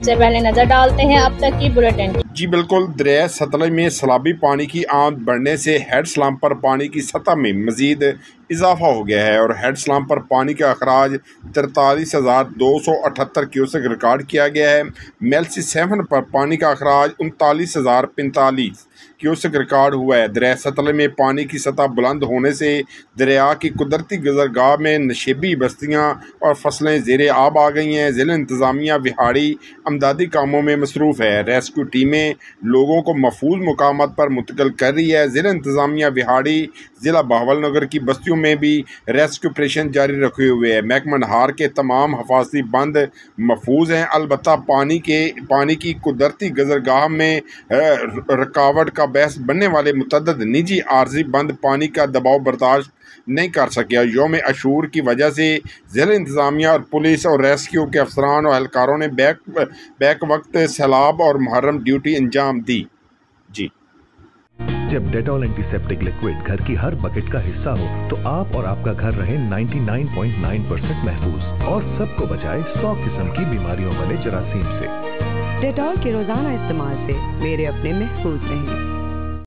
सबसे पहले नजर डालते हैं अब तक की बुलेटिन। जी बिल्कुल, दरिया सतलज में सैलाबी पानी की आमद बढ़ने से हेड स्लम पर पानी की सतह में मजीद इजाफा हो गया है और हेड स्लम पर पानी का अखराज 43,278 क्यूसेक रिकॉर्ड किया गया है। मेल्सी 7 पर पानी का अखराज 39,045 क्यूसेक रिकॉर्ड हुआ है। दरिया सतलज में पानी की सतह बुलंद होने से दरिया की कुदरती गुजरगाह में नशेबी बस्तियाँ और फसलें ज़ेरे आब आ गई हैं। ज़िला इंतज़ामिया विहाड़ी अमदादी कामों में मसरूफ़ है। रेस्क्यू टीमें लोगों को महफूज मुकामात पर मुंतकिल कर रही है। ज़िला इंतज़ामिया विहाड़ी ज़िला बहावल नगर की बस्तियों में भी रेस्क्यू ऑपरेशन जारी रखे हुए है। महकमा नहार के तमाम हफाजती बंद महफूज हैं। अलबत्ता पानी की कुदरती गुजरगाह में रुकावट का बहस बनने वाले मुतअद्दिद निजी आर्जी बंद पानी का दबाव बर्दाश्त नहीं कर सके। यौम अशूर की वजह से ज़िला इंतज़ामिया और पुलिस और रेस्क्यू के अफसरान और एहलकारों ने बैक वक्त सैलाब और मुहर्रम ड्यूटी अंजाम दी। जी, जब डेटॉल एंटीसेप्टिक लिक्विड घर की हर बकेट का हिस्सा हो तो आप और आपका घर रहे 99.9% महफूज और सबको बचाए 100 किस्म की बीमारियों वाले जरासीम से। डेटॉल के रोजाना इस्तेमाल से मेरे अपने महफूज रहें।